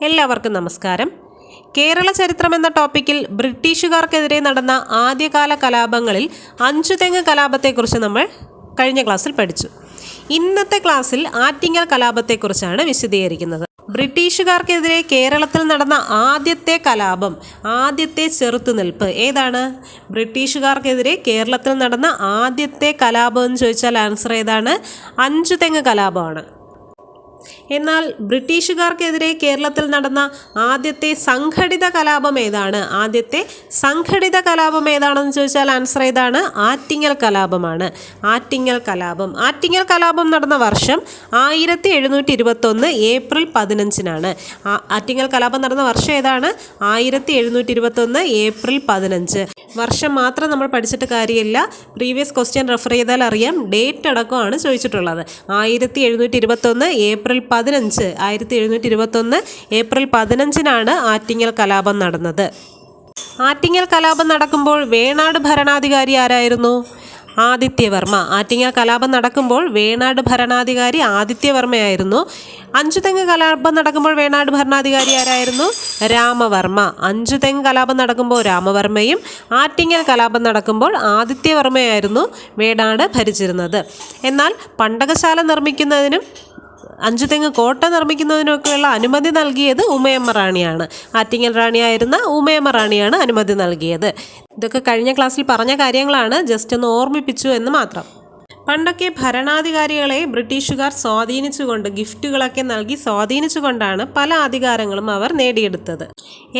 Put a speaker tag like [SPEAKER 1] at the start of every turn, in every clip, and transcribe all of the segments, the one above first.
[SPEAKER 1] എല്ലാവർക്കും നമസ്കാരം. കേരള ചരിത്രം എന്ന ടോപ്പിക്കിൽ ബ്രിട്ടീഷുകാർക്കെതിരെ നടന്ന ആദ്യകാല കലാപങ്ങളിൽ അഞ്ചുതെങ്ങ് കലാപത്തെക്കുറിച്ച് നമ്മൾ കഴിഞ്ഞ ക്ലാസ്സിൽ പഠിച്ചു. ഇന്നത്തെ ക്ലാസ്സിൽ ആറ്റിങ്ങൽ കലാപത്തെക്കുറിച്ചാണ് വിശദീകരിക്കുന്നത്. ബ്രിട്ടീഷുകാർക്കെതിരെ കേരളത്തിൽ നടന്ന ആദ്യത്തെ കലാപം, ആദ്യത്തെ ചെറുത്തുനിൽപ്പ് ഏതാണ്? ബ്രിട്ടീഷുകാർക്കെതിരെ കേരളത്തിൽ നടന്ന ആദ്യത്തെ കലാപം എന്ന് ചോദിച്ചാൽ ആൻസർ ഏതാണ്? അഞ്ചുതെങ്ങ് കലാപമാണ്. എന്നാൽ ബ്രിട്ടീഷുകാർക്കെതിരെ കേരളത്തിൽ നടന്ന ആദ്യത്തെ സംഘടിത കലാപം ഏതാണ്? ആദ്യത്തെ സംഘടിത കലാപം ഏതാണെന്ന് ചോദിച്ചാൽ ആൻസർ ഏതാണ്? ആറ്റിങ്ങൽ കലാപമാണ്. ആറ്റിങ്ങൽ കലാപം നടന്ന വർഷം 1721 ഏപ്രിൽ 15. ആറ്റിങ്ങൽ കലാപം നടന്ന വർഷം ഏതാണ്? 1721 ഏപ്രിൽ 15. വർഷം മാത്രം നമ്മൾ പഠിച്ചിട്ട് കാര്യമില്ല. പ്രീവിയസ് ക്വസ്റ്റ്യൻ റെഫർ ചെയ്താൽ അറിയാം, ഡേറ്റ് അടക്കമാണ് ചോദിച്ചിട്ടുള്ളത്. 1721 ഏപ്രിൽ 15. 1721 ഏപ്രിൽ 15 ആറ്റിങ്ങൽ കലാപം നടന്നത്. ആറ്റിങ്ങൽ കലാപം നടക്കുമ്പോൾ വേണാട് ഭരണാധികാരി ആരായിരുന്നു? ആദിത്യവർമ്മ. ആറ്റിങ്ങൽ കലാപം നടക്കുമ്പോൾ വേണാട് ഭരണാധികാരി ആദിത്യവർമ്മയായിരുന്നു. അഞ്ചുതെങ്ങ് കലാപം നടക്കുമ്പോൾ വേണാട് ഭരണാധികാരി ആരായിരുന്നു? രാമവർമ്മ. അഞ്ചുതെങ്ങ് കലാപം നടക്കുമ്പോൾ രാമവർമ്മയും ആറ്റിങ്ങൽ കലാപം നടക്കുമ്പോൾ ആദിത്യവർമ്മയായിരുന്നു വേണാട് ഭരിച്ചിരുന്നത്. എന്നാൽ പണ്ടകശാല നിർമ്മിക്കുന്നതിനും അഞ്ചുതെങ്ങ് കോട്ട നിർമ്മിക്കുന്നതിനൊക്കെയുള്ള അനുമതി നൽകിയത് ഉമയമ്മ റാണിയാണ്. ആറ്റിങ്ങൽ റാണിയായിരുന്ന ഉമയമ്മ റാണിയാണ് അനുമതി നൽകിയത്. ഇതൊക്കെ കഴിഞ്ഞ ക്ലാസ്സിൽ പറഞ്ഞ കാര്യങ്ങളാണ്, ജസ്റ്റ് ഒന്ന് ഓർമ്മിപ്പിച്ചു എന്ന് മാത്രം. പണ്ടൊക്കെ ഭരണാധികാരികളെ ബ്രിട്ടീഷുകാർ സ്വാധീനിച്ചുകൊണ്ട്, ഗിഫ്റ്റുകളൊക്കെ നൽകി സ്വാധീനിച്ചുകൊണ്ടാണ് പല അധികാരങ്ങളും അവർ നേടിയെടുത്തത്.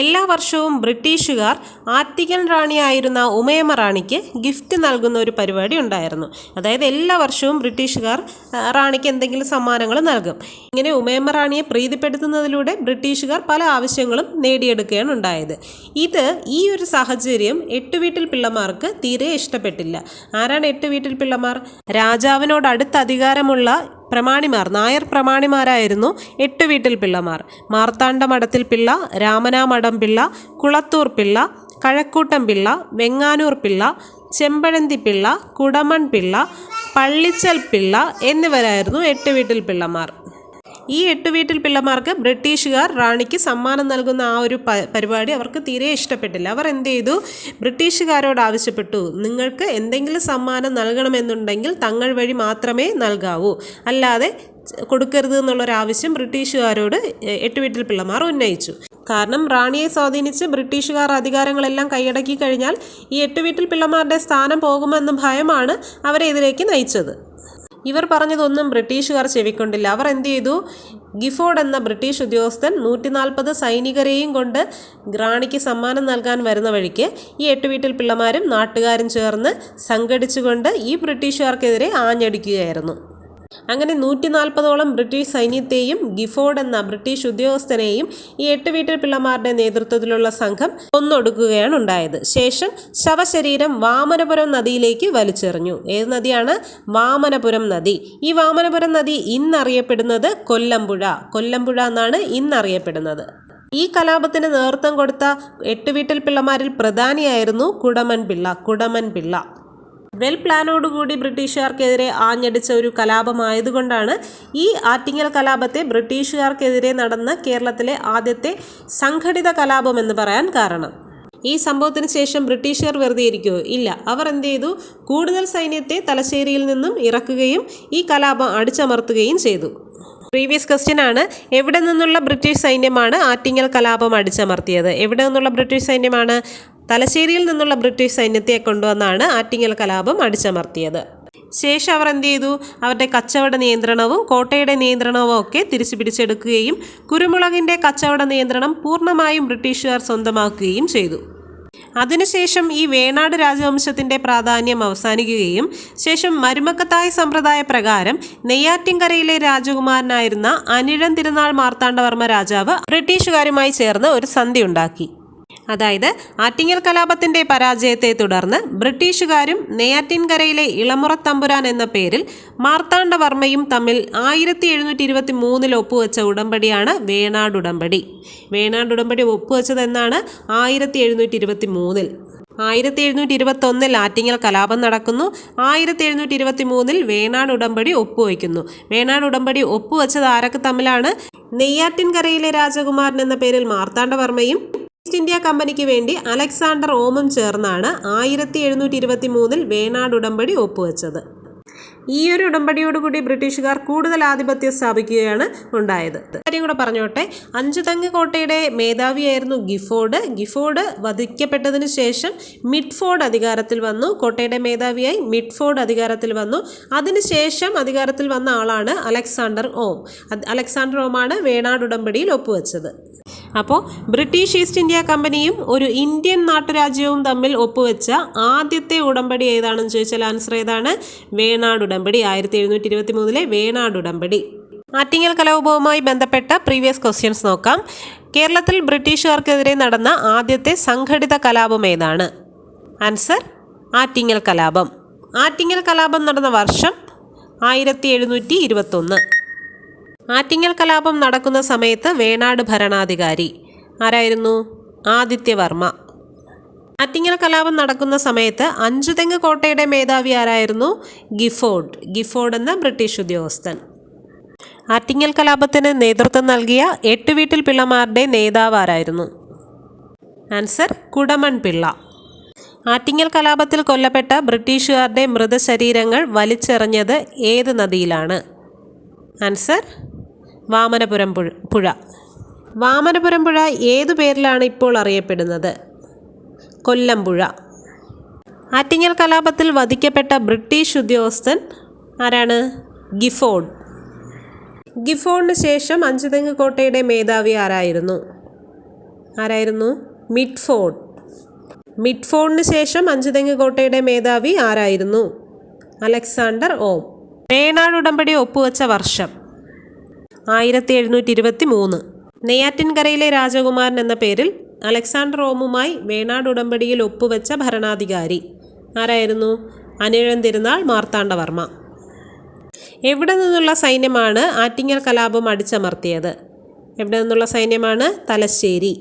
[SPEAKER 1] എല്ലാ വർഷവും ബ്രിട്ടീഷുകാർ ആറ്റിങ്ങൽ റാണിയായിരുന്ന ഉമയമ്മ റാണിക്ക് ഗിഫ്റ്റ് നൽകുന്ന ഒരു പരിപാടി ഉണ്ടായിരുന്നു. അതായത് എല്ലാ വർഷവും ബ്രിട്ടീഷുകാർ റാണിക്ക് എന്തെങ്കിലും സമ്മാനങ്ങൾ നൽകും. ഇങ്ങനെ ഉമയമ്മ റാണിയെ പ്രീതിപ്പെടുത്തുന്നതിലൂടെ ബ്രിട്ടീഷുകാർ പല ആവശ്യങ്ങളും നേടിയെടുക്കുകയാണ് ഉണ്ടായത്. ഈ ഒരു സാഹചര്യം എട്ടുവീട്ടിൽ പിള്ളമാർക്ക് തീരെ ഇഷ്ടപ്പെട്ടില്ല. ആരാണ് എട്ടുവീട്ടിൽ പിള്ളമാർ? രാജാവിനോട് അടുത്ത അധികാരമുള്ള പ്രമാണിമാർ, നായർ പ്രമാണിമാരായിരുന്നു എട്ടുവീട്ടിൽ പിള്ളമാർ. മാർത്താണ്ഡമഠത്തിൽ പിള്ള, രാമനാമഠം പിള്ള, കുളത്തൂർ പിള്ള, കഴക്കൂട്ടം പിള്ള, വെങ്ങാനൂർ പിള്ള, ചെമ്പഴന്തി പിള്ള, കുടമൺ പിള്ള, പള്ളിച്ചൽ പിള്ള എന്നിവരായിരുന്നു എട്ടുവീട്ടിൽ പിള്ളമാർ. ഈ എട്ടുവീട്ടിൽ പിള്ളമാർക്ക് ബ്രിട്ടീഷുകാർ റാണിക്ക് സമ്മാനം നൽകുന്ന ആ ഒരു പരിപാടി അവർക്ക് തീരെ ഇഷ്ടപ്പെട്ടില്ല. അവർ എന്ത് ചെയ്തു? ബ്രിട്ടീഷുകാരോട് ആവശ്യപ്പെട്ടു, നിങ്ങൾക്ക് എന്തെങ്കിലും സമ്മാനം നൽകണമെന്നുണ്ടെങ്കിൽ തങ്ങൾ വഴി മാത്രമേ നൽകാവൂ, അല്ലാതെ കൊടുക്കരുത് എന്നുള്ളൊരാവശ്യം ബ്രിട്ടീഷുകാരോട് എട്ടുവീട്ടിൽ പിള്ളമാർ ഉന്നയിച്ചു. കാരണം റാണിയെ സ്വാധീനിച്ച് ബ്രിട്ടീഷുകാർ അധികാരങ്ങളെല്ലാം കൈയടക്കി കഴിഞ്ഞാൽ ഈ എട്ടുവീട്ടിൽ പിള്ളമാരുടെ സ്ഥാനം പോകുമെന്ന ഭയമാണ് അവരെ ഇതിലേക്ക് നയിച്ചത്. ഇവർ പറഞ്ഞതൊന്നും ബ്രിട്ടീഷുകാർ ചെവിക്കൊണ്ടില്ല. അവർ എന്ത് ചെയ്തു? ഗിഫോർഡ് എന്ന ബ്രിട്ടീഷ് ഉദ്യോഗസ്ഥൻ 140 സൈനികരെയും കൊണ്ട് റാണിക്ക് സമ്മാനം നൽകാൻ വരുന്ന വഴിക്ക് ഈ എട്ടുവീട്ടിൽ പിള്ളമാരും നാട്ടുകാരും ചേർന്ന് സംഘടിച്ചുകൊണ്ട് ഈ ബ്രിട്ടീഷുകാർക്കെതിരെ ആഞ്ഞടിക്കുകയായിരുന്നു. അങ്ങനെ 140ഓളം ബ്രിട്ടീഷ് സൈന്യത്തെയും ഗിഫോർഡ് എന്ന ബ്രിട്ടീഷ് ഉദ്യോഗസ്ഥനെയും ഈ എട്ടുവീട്ടിൽ പിള്ളമാരുടെ നേതൃത്വത്തിലുള്ള സംഘം കൊന്നൊടുക്കുകയാണ് ഉണ്ടായത്. ശേഷം ശവശരീരം വാമനപുരം നദിയിലേക്ക് വലിച്ചെറിഞ്ഞു. ഏത് നദിയാണ്? വാമനപുരം നദി. ഈ വാമനപുരം നദി ഇന്നറിയപ്പെടുന്നത് കൊല്ലമ്പുഴ എന്നാണ് ഇന്നറിയപ്പെടുന്നത്. ഈ കലാപത്തിന് നേതൃത്വം കൊടുത്ത എട്ടുവീട്ടിൽ പിള്ളമാരിൽ പ്രധാനിയായിരുന്നു കുടമൺ പിള്ള. വെൽ പ്ലാനോടുകൂടി ബ്രിട്ടീഷുകാർക്കെതിരെ ആഞ്ഞടിച്ച ഒരു കലാപമായതുകൊണ്ടാണ് ഈ ആറ്റിങ്ങൽ കലാപത്തെ ബ്രിട്ടീഷുകാർക്കെതിരെ നടന്ന കേരളത്തിലെ ആദ്യത്തെ സംഘടിത കലാപം എന്ന് പറയാൻ കാരണം. ഈ സംഭവത്തിന് ശേഷം ബ്രിട്ടീഷുകാർ വെറുതെ ഇരിക്കുമോ? ഇല്ല. അവർ എന്ത് ചെയ്തു? കൂടുതൽ സൈന്യത്തെ തലശ്ശേരിയിൽ നിന്നും ഇറക്കുകയും ഈ കലാപം അടിച്ചമർത്തുകയും ചെയ്തു. പ്രീവിയസ് ക്വസ്റ്റ്യൻ ആണ്, എവിടെ നിന്നുള്ള ബ്രിട്ടീഷ് സൈന്യമാണ് ആറ്റിങ്ങൽ കലാപം അടിച്ചമർത്തിയത്? എവിടെ നിന്നുള്ള ബ്രിട്ടീഷ് സൈന്യമാണ്? തലശ്ശേരിയിൽ നിന്നുള്ള ബ്രിട്ടീഷ് സൈന്യത്തെ കൊണ്ടുവന്നാണ് ആറ്റിങ്ങൽ കലാപം അടിച്ചമർത്തിയത്. ശേഷം അവർ എന്ത് ചെയ്തു? അവരുടെ കച്ചവട നിയന്ത്രണവും കോട്ടയുടെ നിയന്ത്രണവും ഒക്കെ തിരിച്ചു പിടിച്ചെടുക്കുകയും കുരുമുളകിൻ്റെ കച്ചവട നിയന്ത്രണം പൂർണ്ണമായും ബ്രിട്ടീഷുകാർ സ്വന്തമാക്കുകയും ചെയ്തു. അതിനുശേഷം ഈ വേണാട് രാജവംശത്തിൻ്റെ പ്രാധാന്യം അവസാനിക്കുകയും ശേഷം മരുമക്കത്തായ സമ്പ്രദായ പ്രകാരം നെയ്യാറ്റിൻകരയിലെ രാജകുമാരനായിരുന്ന അനിഴം തിരുനാൾ മാർത്താണ്ഡവർമ്മ രാജാവ് ബ്രിട്ടീഷുകാരുമായി ചേർന്ന് ഒരു സന്ധി ഉണ്ടാക്കി. അതായത് ആറ്റിങ്ങൽ കലാപത്തിൻ്റെ പരാജയത്തെ തുടർന്ന് ബ്രിട്ടീഷുകാരും നെയ്യാറ്റിൻകരയിലെ ഇളമുറത്തമ്പുരാൻ എന്ന പേരിൽ മാർത്താണ്ഡവർമ്മയും തമ്മിൽ 1723 ഒപ്പുവെച്ച ഉടമ്പടിയാണ് വേണാട് ഉടമ്പടി. വേണാട് ഉടമ്പടി ഒപ്പുവെച്ചതെന്നാണ് 1723. 1721 ആറ്റിങ്ങൽ കലാപം നടക്കുന്നു. 1723 വേണാട് ഉടമ്പടി ഒപ്പുവയ്ക്കുന്നു. വേണാട് ഉടമ്പടി ഒപ്പുവെച്ചത് ആരൊക്കെ തമ്മിലാണ്? നെയ്യാറ്റിൻകരയിലെ രാജകുമാരൻ എന്ന പേരിൽ മാർത്താണ്ഡവർമ്മയും ഈസ്റ്റ് ഇന്ത്യ കമ്പനിക്ക് വേണ്ടി അലക്സാണ്ടർ ഓമും ചേർന്നാണ് 1723 വേണാട് ഉടമ്പടി ഒപ്പുവെച്ചത്. ഈ ഒരു ഉടമ്പടിയോടുകൂടി ബ്രിട്ടീഷുകാർ കൂടുതൽ ആധിപത്യം സ്ഥാപിക്കുകയാണ് ഉണ്ടായത്. കാര്യം കൂടെ പറഞ്ഞോട്ടെ, അഞ്ചുതെങ്ങ് കോട്ടയുടെ മേധാവിയായിരുന്നു ഗിഫോർഡ്. ഗിഫോർഡ് വധിക്കപ്പെട്ടതിന് ശേഷം മിഡ്ഫോർഡ് അധികാരത്തിൽ വന്നു. കോട്ടയുടെ മേധാവിയായി മിഡ്ഫോർഡ് അധികാരത്തിൽ വന്നു. അതിനുശേഷം അധികാരത്തിൽ വന്ന ആളാണ് അലക്സാണ്ടർ ഓം. അലക്സാണ്ടർ ഓമാണ് വേണാട് ഉടമ്പടിയിൽ ഒപ്പുവെച്ചത്. അപ്പോൾ ബ്രിട്ടീഷ് ഈസ്റ്റ് ഇന്ത്യ കമ്പനിയും ഒരു ഇന്ത്യൻ നാട്ടുരാജ്യവും തമ്മിൽ ഒപ്പുവെച്ച ആദ്യത്തെ ഉടമ്പടി ഏതാണെന്ന് ചോദിച്ചാൽ ആൻസർ ഏതാണ്? വേണാട് ഉടമ്പടി. 1723 വേണാട് ഉടമ്പടി. ആറ്റിങ്ങൽ കലാപവുമായി ബന്ധപ്പെട്ട പ്രീവിയസ് ക്വസ്റ്റ്യൻസ് നോക്കാം. കേരളത്തിൽ ബ്രിട്ടീഷുകാർക്കെതിരെ നടന്ന ആദ്യത്തെ സംഘടിത കലാപം ഏതാണ്? ആൻസർ ആറ്റിങ്ങൽ കലാപം. ആറ്റിങ്ങൽ കലാപം നടന്ന വർഷം 1721. ആറ്റിങ്ങൽ കലാപം നടക്കുന്ന സമയത്ത് വേണാട് ഭരണാധികാരി ആരായിരുന്നു? ആദിത്യവർമ്മ. ആറ്റിങ്ങൽ കലാപം നടക്കുന്ന സമയത്ത് അഞ്ചുതെങ്ങ് കോട്ടയുടെ മേധാവി ആരായിരുന്നു? ഗിഫോർഡ്. ഗിഫോർഡ് എന്ന ബ്രിട്ടീഷ് ഉദ്യോഗസ്ഥൻ. ആറ്റിങ്ങൽ കലാപത്തിന് നേതൃത്വം നൽകിയ 8 വീട്ടിൽ പിള്ളമാരുടെ നേതാവ് ആരായിരുന്നു? ആൻസർ കുടമൺ പിള്ള. ആറ്റിങ്ങൽ കലാപത്തിൽ കൊല്ലപ്പെട്ട ബ്രിട്ടീഷുകാരുടെ മൃതശരീരങ്ങൾ വലിച്ചെറിഞ്ഞത് ഏത് നദിയിലാണ്? ആൻസർ വാമനപുരം പുഴ. വാമനപുരം പുഴ ഏതു പേരിലാണ് ഇപ്പോൾ അറിയപ്പെടുന്നത്? കൊല്ലംപുഴ. ആറ്റിങ്ങൽ കലാപത്തിൽ വധിക്കപ്പെട്ട ബ്രിട്ടീഷ് ഉദ്യോഗസ്ഥൻ ആരാണ്? ഗിഫോർഡ്. ഗിഫോർഡിന് ശേഷം അഞ്ചുതെങ്ങ് കോട്ടയുടെ മേധാവി ആരായിരുന്നു? മിഡ്ഫോർഡ്. മിഡ്ഫോർഡിന് ശേഷം അഞ്ചുതെങ്ങ് കോട്ടയുടെ മേധാവി ആരായിരുന്നു? അലക്സാണ്ടർ ഓം. വേണാട് ഉടമ്പടി ഒപ്പുവെച്ച വർഷം 1723. നെയ്യാറ്റിൻകരയിലെ രാജകുമാരൻ എന്ന പേരിൽ അലക്സാണ്ടർ ഓമുമായി വേണാട് ഉടമ്പടിയിൽ ഒപ്പുവെച്ച ഭരണാധികാരി ആരായിരുന്നു? അനിഴം തിരുനാൾ മാർത്താണ്ഡവർമ്മ. എവിടെ നിന്നുള്ള സൈന്യമാണ് ആറ്റിങ്ങൽ കലാപം അടിച്ചമർത്തിയത്? എവിടെ നിന്നുള്ള സൈന്യമാണ്? തലശ്ശേരി.